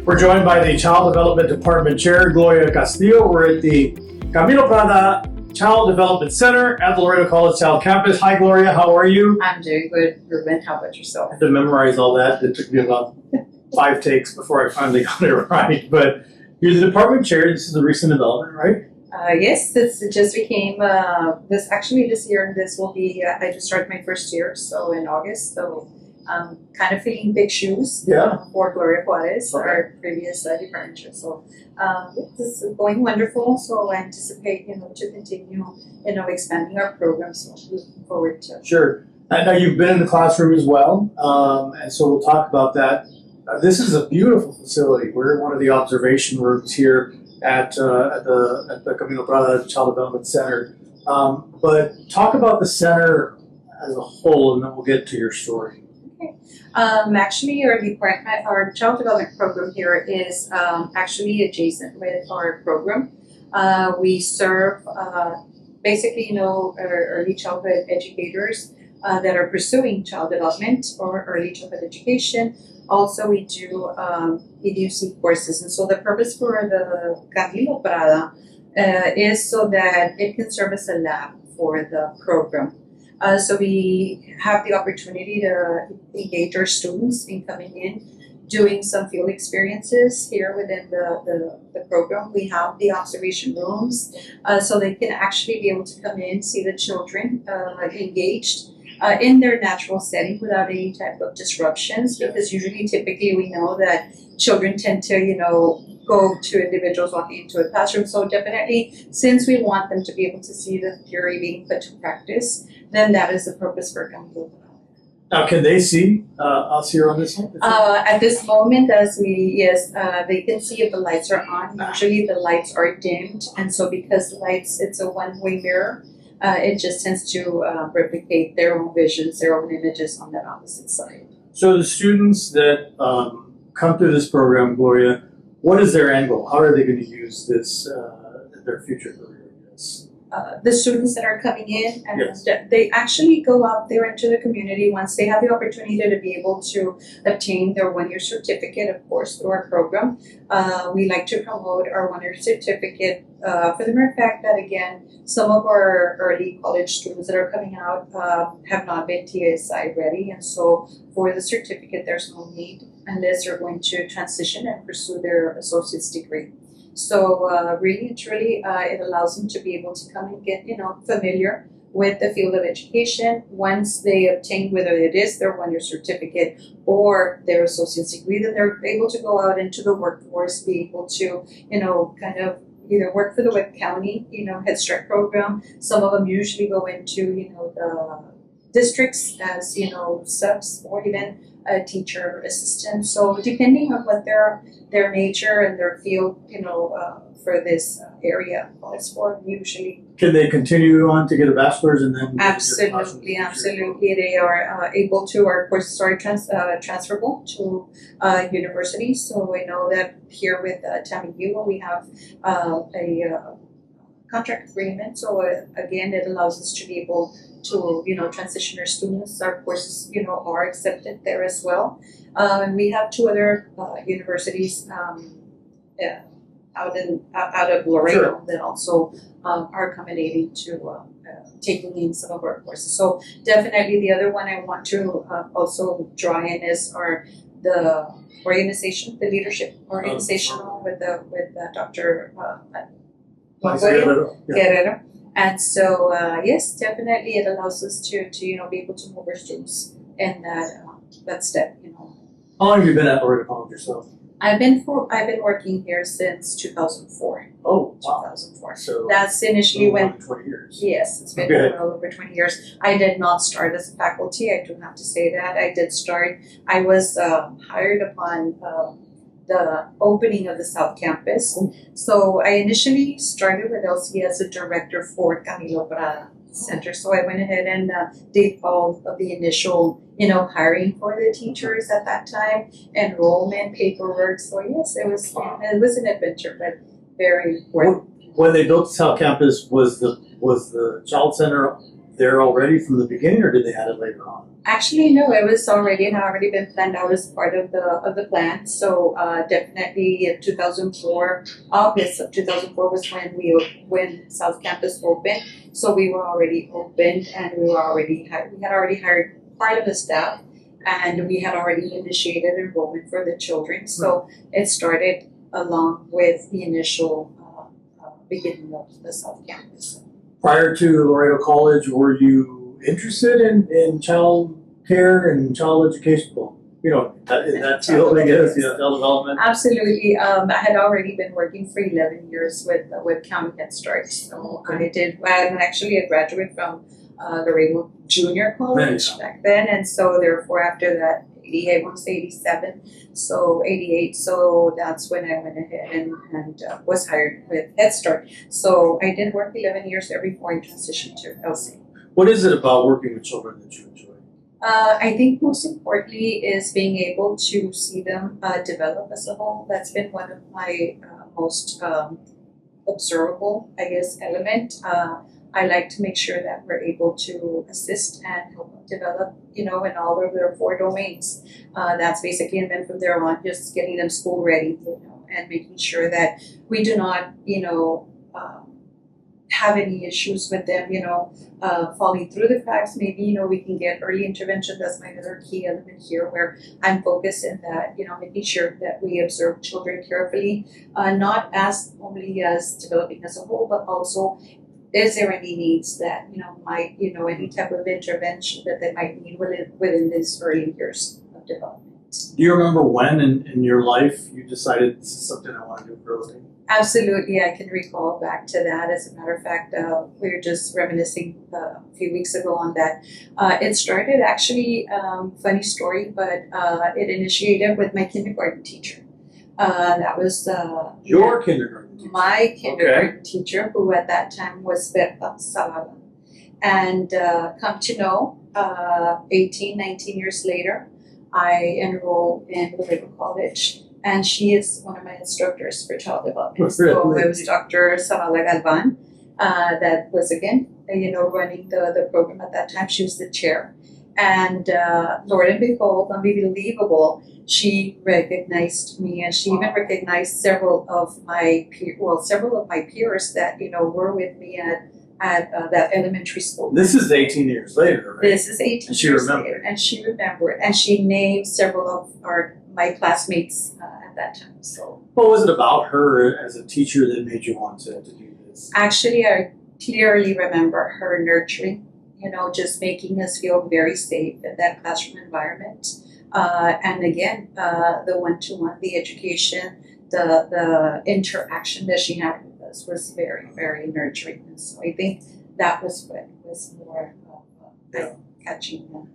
We're joined by the Child Development Department Chair, Gloria Castillo. We're at the Camilo Prada Child Development Center at the Laredo College South Campus. Hi, Gloria. How are you? I'm doing good, Ruben. How about yourself? I had to memorize all that. It took me about 5 takes before I finally got it right. But you're the department chair. This is a recent development, right? Yes, this just became this year. This will be I just started my first year, so in August. So kind of filling big shoes. For Gloria Juarez, Okay. our previous department chair. So this is going wonderful. So I anticipate to continue expanding our program. So looking forward to. Sure. I know you've been in the classroom as well, and so we'll talk about that. This is a beautiful facility. We're in one of the observation rooms here at the Camilo Prada Child Development Center. But talk about the center as a whole, and then we'll get to your story. Actually, our child development program here is actually adjacent with our program. We serve basically, early childhood educators that are pursuing child development or early childhood education. Also, we do EDUC courses, and so the purpose for the Camilo Prada is so that it can serve as a lab for the program. So we have the opportunity to engage our students in coming in, doing some field experiences here within the program. We have the observation rooms, so they can actually be able to come in, see the children engaged in their natural setting without any type of disruptions, because typically we know that children tend to, go to individuals walking into a classroom. So definitely, since we want them to be able to see the theory being put to practice, then that is the purpose for Camilo. Now, can they see us here on this one? At this moment, they can see if the lights are on. Usually the lights are dimmed, and so because the lights, it's a one-way mirror, it just tends to replicate their own visions, their own images on that opposite side. So the students that come through this program, Gloria, what is their end goal? How are they going to use this in their future career? Yes. The students that are coming in, and Yes. they actually go out there into the community once they have the opportunity to be able to obtain their one-year certificate, of course, through our program. We like to promote our one-year certificate for the mere fact that, again, some of our early college students that are coming out have not been TSI ready, and so for the certificate, there's no need unless they're going to transition and pursue their associate's degree. So really and truly, it allows them to be able to come and get, familiar with the field of education. Once they obtain, whether it is their one-year certificate or their associate's degree, then they're able to go out into the workforce, be able to, kind of either work for the Webb County, Head Start program. Some of them usually go into, the districts as, subs or even a teacher assistant. So depending on what their nature and their field, for this area calls for, usually. Can they continue on to get a bachelor's and then? Absolutely. They are able to. Our courses are transferable to universities. So I know that here with TAMU, we have a contract agreement. So again, it allows us to be able to transition our students. Our courses are accepted there as well. And we have 2 other universities out of Laredo. Sure. That also are accommodating to taking in some of our courses. So definitely the other one I want to also draw in is the organization, the leadership organization with Dr. Guerrero. And so, yes, definitely it allows us to be able to move our students in that step, How long have you been at Laredo College yourself? I've been working here since 2004. Oh, wow. 2004. So that's initially when 20 years. Yes, it's been well over 20 years. I did not start as a faculty. I do have to say that. I was hired upon the opening of the South Campus. So I initially started with LC as a director for Camilo Prada Center. So I went ahead and did all of the initial, hiring for the teachers at that time, enrollment, paperwork. So yes, it was an adventure, but very worth. When they built the South Campus, was the child center there already from the beginning, or did they add it later on? Actually, no, it was already had already been planned out as part of the plan. So definitely in 2004, August of 2004 was when South Campus opened. So we were already opened, and we had already hired part of the staff, and we had already initiated enrollment for the children. So it started along with the initial beginning of the South Campus. Prior to Laredo College, were you interested in child care and child education? Well, in that field, I guess, child development. Absolutely. I had already been working for 11 years with County Head Start. So I'm actually a graduate from Laredo Junior College back then. And so therefore after that, I want to say 87, so 88, so that's when I went ahead and was hired with Head Start. So I did work 11 years there before I transitioned to LC. What is it about working with children that you enjoy? I think most importantly is being able to see them develop as a whole. That's been one of my most observable, I guess, element. I like to make sure that we're able to assist and help them develop, in all of their 4 domains. That's basically, and then from there on, just getting them school ready, and making sure that we do not, have any issues with them, falling through the cracks. Maybe, we can get early intervention. That's my other key element here, where I'm focused in that, making sure that we observe children carefully, not as only as developing as a whole, but also is there any needs that, might, any type of intervention that they might need within these early years of development. Do you remember when in your life you decided this is something I want to do for a living? Absolutely, I can recall back to that. As a matter of fact, we were just reminiscing a few weeks ago on that. It started actually, funny story, but it initiated with my kindergarten teacher. That was your kindergarten teacher? My kindergarten teacher, who at that time was Berta Zavala. And come to know, 18, 19 years later, I enrolled in Laredo College. And she is one of my instructors for child development. So it was Dr. Zavala Galvan that was, again, running the program at that time. She was the chair. And Lord and behold, unbelievable, she recognized me, and she even recognized several of my peers that were with me at that elementary school. This is 18 years later, right? This is 18 and she years remembered. later, and she remembered, and she named several of my classmates at that time. So, what was it about her as a teacher that made you want to do this? Actually, I clearly remember her nurturing, just making us feel very safe in that classroom environment. And again, the one-to-one, the education, the interaction that she had with us was very, very nurturing. And so I think that was what was more catching them.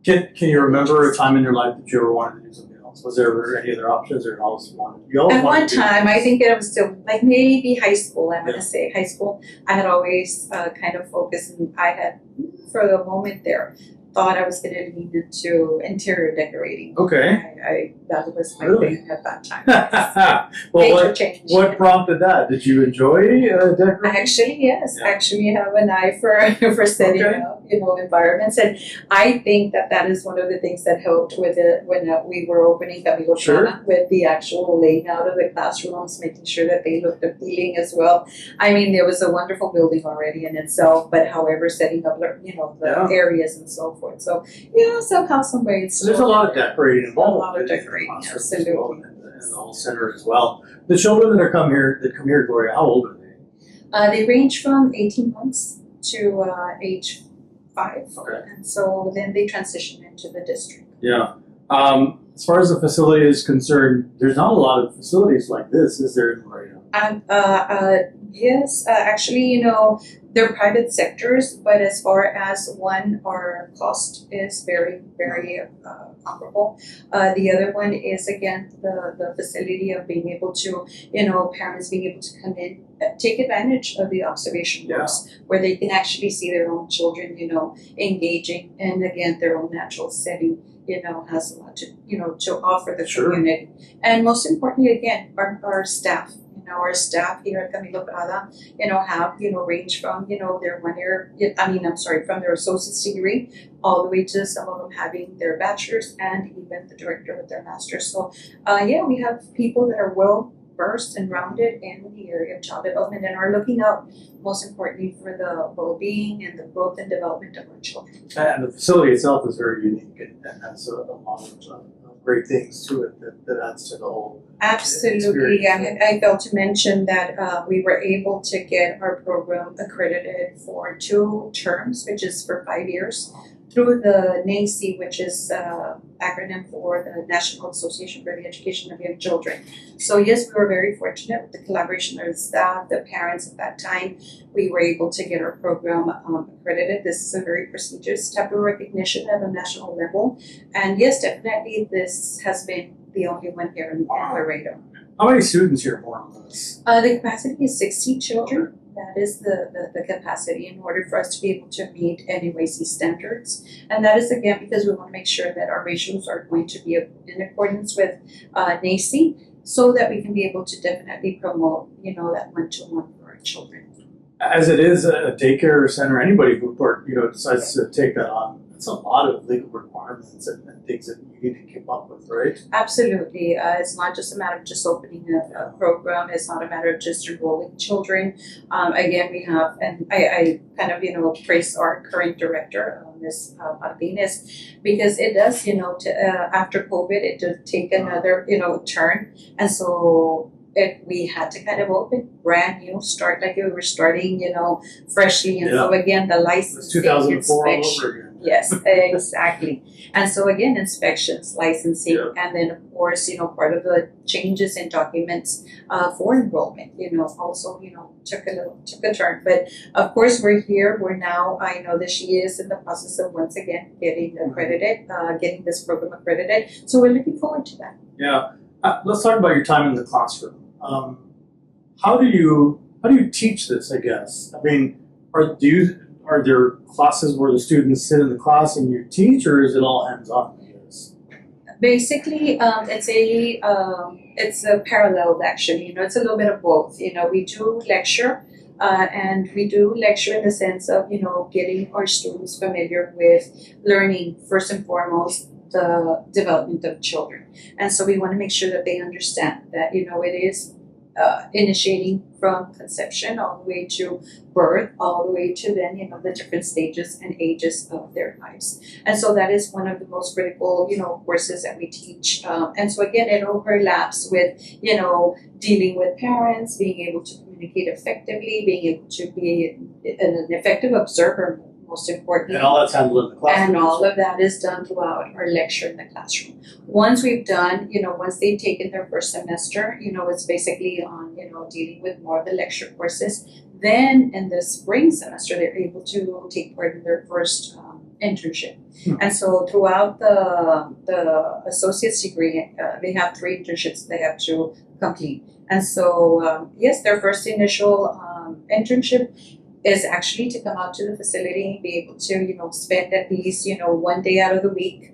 Can you remember a time in your life that you ever wanted to do something else? Was there any other options, or always wanted? At one time, I think it was still like maybe high school. I'm gonna say high school. I had always kind of focused, and I had for the moment there thought I was going to lean into interior decorating. Okay. That was my thing at that time. Well, change. What prompted that? Did you enjoy decorating? Actually, yes. Yeah. Actually, I have an eye for setting up, environments, and I think that is one of the things that helped with it when we were opening Camilo Plana, with the actual laying out of the classrooms, making sure that they looked appealing as well. I mean, there was a wonderful building already in itself, but however, setting up the areas and so forth. So somehow, some way, it's there's a lot of decorating involved. A lot of decorating, absolutely. And the whole center as well. The children that come here, Gloria, how old are they? They range from 18 months to age 5. Okay. And so then they transition into the district. Yeah. As far as the facility is concerned, there's not a lot of facilities like this, is there, in Laredo? Yes, actually, they're private sectors, but as far as one, our cost is very, very comparable. The other one is, again, the facility of being able to, parents being able to come in, take advantage of the observation rooms, where they can actually see their own children, engaging, and again, their own natural setting, has a lot to, to offer the community. And most importantly, again, our staff, Now our staff here at Camilo Prada, have, range from, their 1 year, from their associate's degree all the way to some of them having their bachelor's and even the director with their master's. So, we have people that are well versed and rounded in the area of child development and are looking out, most importantly, for the well-being and the growth and development of our children. And the facility itself is very unique and has a lot of great things to it that adds to the whole. Absolutely, and I failed to mention that we were able to get our program accredited for 2 terms, which is for 5 years, through the NACE, which is acronym for the National Association for the Education of Young Children. So yes, we were very fortunate with the collaboration of the staff, the parents at that time. We were able to get our program accredited. This is a very prestigious type of recognition at a national level. And yes, definitely this has been the only one here in Laredo. How many students here more or less? The capacity is 60 children. That is the capacity in order for us to be able to meet NUAC standards. And that is again because we want to make sure that our ratios are going to be in accordance with NACE so that we can be able to definitely promote, that one-to-one for our children. As it is a daycare center, anybody who decides to take that on, it's a lot of legal requirements and things that you need to keep up with, right? Absolutely. It's not just a matter of just opening a program. It's not a matter of just enrolling children. Again, we have, and I kind of, praise our current director, Ms. Martinez, because it does, after COVID, it did take another, turn. And so we had to kind of open brand new, start like we were starting, freshly. And so again, the license 2004 all over again. Yes, exactly. And so again, inspections, licensing, and then of course, part of the changes in documents for enrollment, also, took a turn. But of course, we're here. We're now, I know that she is in the process of once again getting accredited, getting this program accredited. So we're looking forward to that. Yeah. Let's talk about your time in the classroom. How do you teach this? I guess. I mean, are there classes where the students sit in the class and you teach, or is it all hands-on? Basically, it's a parallel actually. It's a little bit of both. We do lecture, and we do lecture in the sense of getting our students familiar with learning first and foremost the development of children, and so we want to make sure that they understand that it is initiating from conception all the way to birth, all the way to then, the different stages and ages of their lives. And so that is one of the most critical, courses that we teach. And so again, it overlaps with, dealing with parents, being able to communicate effectively, being able to be an effective observer, most importantly. And all that's handled in the classroom. And all of that is done throughout our lecture in the classroom. Once we've done, once they've taken their first semester, it's basically on, dealing with more of the lecture courses. Then in the spring semester, they're able to take part in their first internship. And so throughout the associate's degree, they have 3 internships they have to complete. And so, yes, their first initial internship is actually to come out to the facility, be able to, spend at least, 1 day out of the week,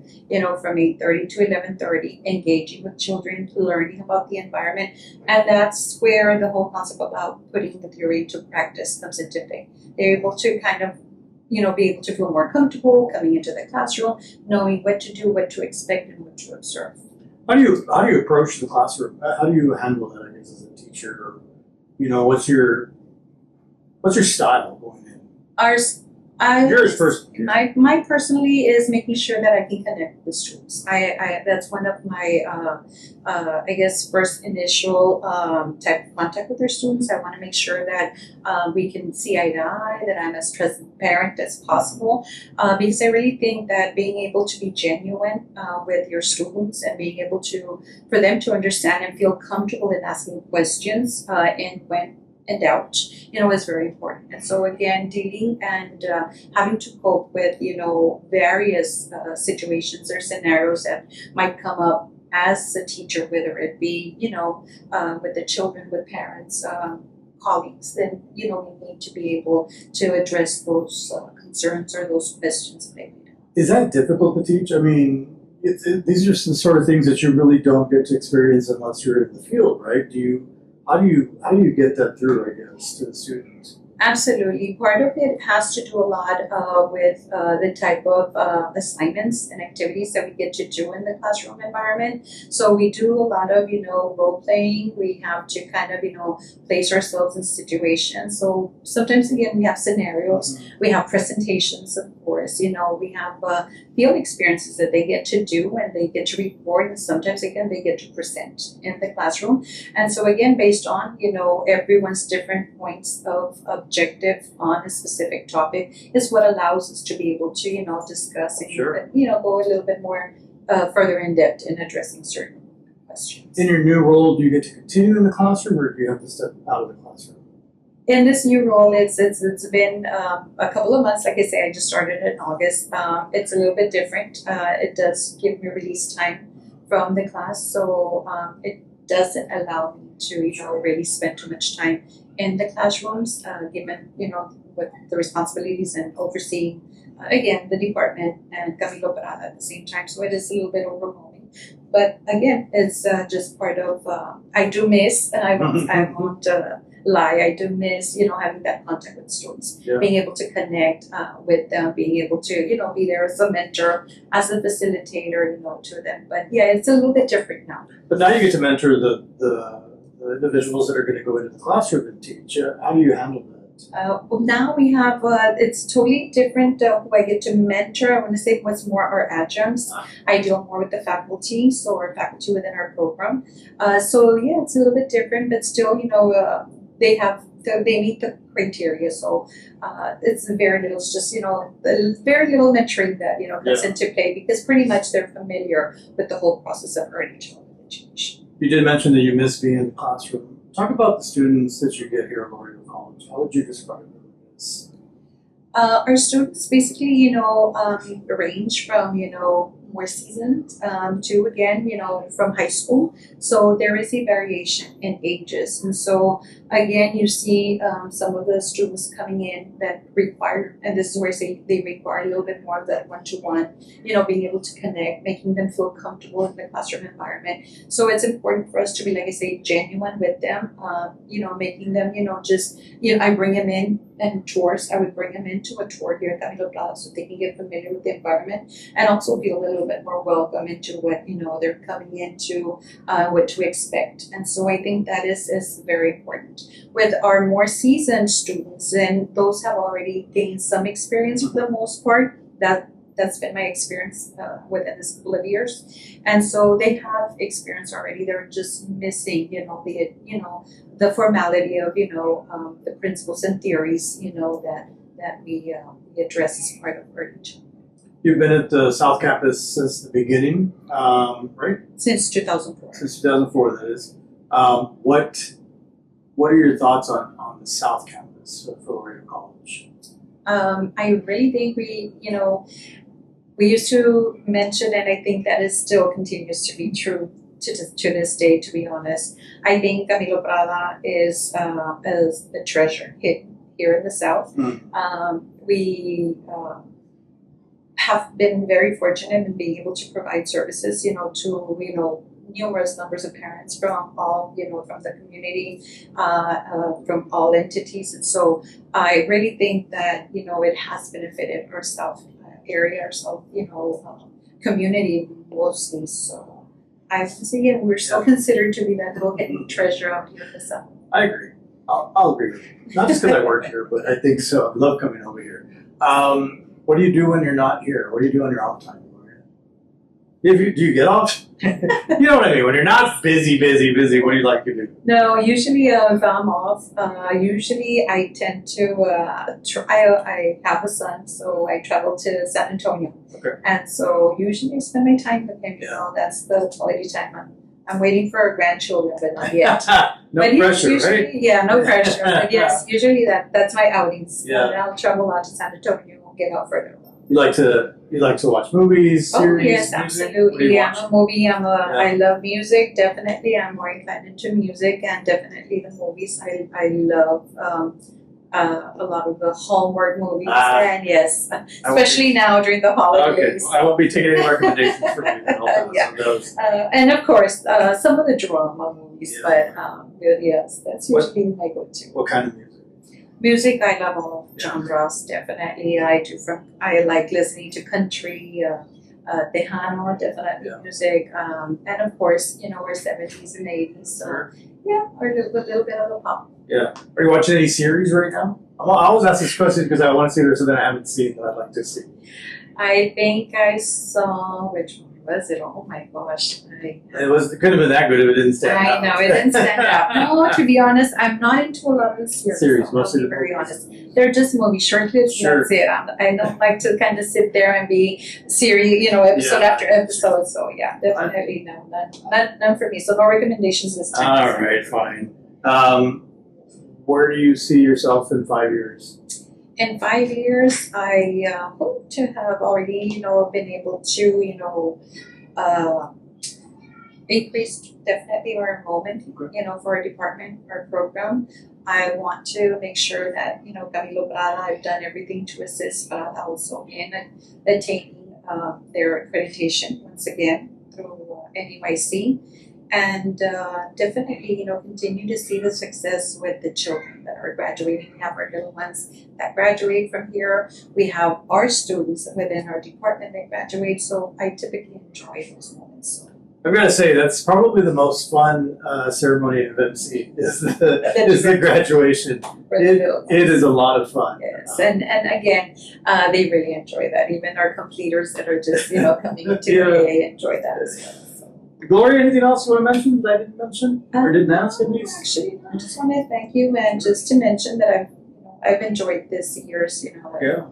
from 8:30 to 11:30, engaging with children, learning about the environment. And that's where the whole concept about putting the theory into practice comes into play. They're able to kind of, be able to feel more comfortable coming into the classroom, knowing what to do, what to expect, and what to observe. How do you approach the classroom? How do you handle that, I guess, as a teacher? Or, what's your style going in? Yours first. My personally is making sure that I can connect with the students. That's one of my first initial type of contact with our students. I want to make sure that we can see eye to eye, that I'm as transparent as possible, because I really think that being able to be genuine with your students and being able for them to understand and feel comfortable in asking questions and when in doubt, is very important. And so again, dealing and having to cope with, various situations or scenarios that might come up as a teacher, whether it be, with the children, with parents, colleagues, then, we need to be able to address those concerns or those questions that they need. Is that difficult to teach? I mean, these are some sort of things that you really don't get to experience unless you're in the field, right? how do you get that through, I guess, to the students? Absolutely. Part of it has to do a lot with the type of assignments and activities that we get to do in the classroom environment. So we do a lot of, role playing. We have to kind of, place ourselves in situations. So sometimes, again, we have scenarios. We have presentations, of course. We have field experiences that they get to do and they get to report. And sometimes, again, they get to present in the classroom. And so, again, based on, everyone's different points of objective on a specific topic is what allows us to be able to, discuss and, Sure. go a little bit more further in depth in addressing certain questions. In your new role, do you get to continue in the classroom, or do you have to step out of the classroom? In this new role, it's been a couple of months. Like I say, I just started in August. It's a little bit different. It does give me release time from the class, so it doesn't allow me to, really spend too much time in the classrooms, given, with the responsibilities and overseeing, again, the department and Camilo Parada at the same time. So it is a little bit overwhelming. But again, it's just part of, I do miss, and I won't lie, I do miss, having that contact with students, Yeah. being able to connect with them, being able to, be there as a mentor, as a facilitator, to them. But yeah, it's a little bit different now. But now you get to mentor the individuals that are going to go into the classroom and teach. How do you handle that? Well, now we have, it's totally different who I get to mentor. I want to say what's more our adjuncts. I deal more with the faculty, so our faculty within our program. So yeah, it's a little bit different, but still, they meet the criteria. So it's very little, it's just, very little mentoring that, comes into play because pretty much they're familiar with the whole process of early childhood education. You did mention that you miss being in the classroom. Talk about the students that you get here at Laredo College. How would you describe them as? Our students basically, range from, more seasoned to, again, from high school. So there is a variation in ages. And so, again, you see some of the students coming in that require, and this is where I say they require a little bit more of that one-to-one, being able to connect, making them feel comfortable in the classroom environment. So it's important for us to be, like I say, genuine with them, making them, I bring them in and tours. I would bring them into a tour here at Camilo Plaza so they can get familiar with the environment and also feel a little bit more welcome into what, they're coming into, what to expect. And so I think that is very important. With our more seasoned students, and those have already gained some experience for the most part, that's been my experience within this couple of years. And so they have experience already. They're just missing, the formality of, the principles and theories, that we address as part of early childhood. You've been at the South Campus since the beginning, right? Since 2004. Since 2004, that is. What are your thoughts on the South Campus for Laredo College? I really think we used to mention, and I think that is still continues to be true to this day, to be honest. I think Camilo Prada is a treasure hidden here in the South. We have been very fortunate in being able to provide services, to, numerous numbers of parents from all, from the community, from all entities. And so I really think that, it has benefited our South area, our South, community mostly. So I have to say, yeah, we're still considered to be that little hidden treasure out here in the South. I agree. I'll agree with you. Not just because I work here, but I think so. I love coming over here. What do you do when you're not here? What do you do on your off time? Do you get off? You know what I mean? When you're not busy, what do you like to do? No, usually if I'm off, usually I tend to, I have a son, so I travel to San Antonio. Okay. And so usually I spend my time with him, that's the quality time. I'm waiting for grandchildren, but not yet. No but pressure, usually, right? Yeah, no pressure. But yes, usually that's my outings. Yeah. And I'll travel out to San Antonio and get out further. You like to watch movies, series, Oh yes, music? absolutely. What do you watch? I'm a movie. I love music. Definitely, I'm more inclined into music, and definitely the movies. I love a lot of the Hallmark movies, Ah. and yes, I won't especially now during the Okay, holidays. well, I won't be taking any recommendations from you. I'll pass Yeah. on those. And of course, some of the drama movies, Yeah. but yes, that's usually my go-to. What kind of music? Music, I love all Yeah. genres, definitely. I like listening to country, Tejano, definitely Yeah. music, and of course, our 70s and 80s. So, Sure. yeah, or a little bit of the pop. Are you watching any series right now? I always ask this question because I want to see if there's something I haven't seen that I'd like to see. I think I saw, which one was it? Oh my gosh. It could have been that good if it didn't stand I out. know, it didn't stand out. No, to be honest, I'm not into a lot of series. Mostly I'll the be very movies. honest. They're just movie short clips, Sure. that's it. I don't like to kind of sit there and be series, episode Yeah. after episode. So yeah, definitely no, none for me. So no recommendations this time. All right, fine. Where do you see yourself in 5 years? In 5 years, I hope to have already, been able to, increase definitely our enrollment, for our department, our program. I want to make sure that, Camilo Prada, I've done everything to assist Prada also in attaining their accreditation once again through NUIC. And definitely, continue to see the success with the children that are graduating. We have our little ones that graduate from here. We have our students within our department that graduate. So I typically enjoy those moments. So. I'm gonna say that's probably the most fun ceremony I've ever seen. Is the graduation. It is a lot of fun. Yes, and again, they really enjoy that. Even our completers that are just coming into Yeah. they enjoy that as well. So. Gloria, anything else you want to mention that I didn't mention or didn't ask at least? Actually, I just want to thank you, and just to mention that I've enjoyed this year's Yeah.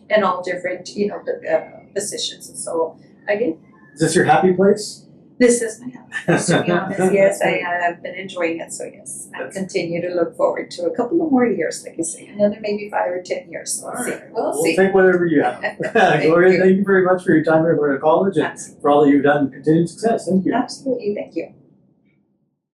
in all different positions. And so again, Is this your happy place? this is my house. To be honest, yes, I have been enjoying it. So yes, I continue to look forward to a couple of more years, like you say, another maybe 5 or 10 years. All We'll see. right. We'll see. Take whatever you have. Gloria, thank you very much for your time here at Laredo College and for all that you've done. Continued success. Thank you. Absolutely, thank you.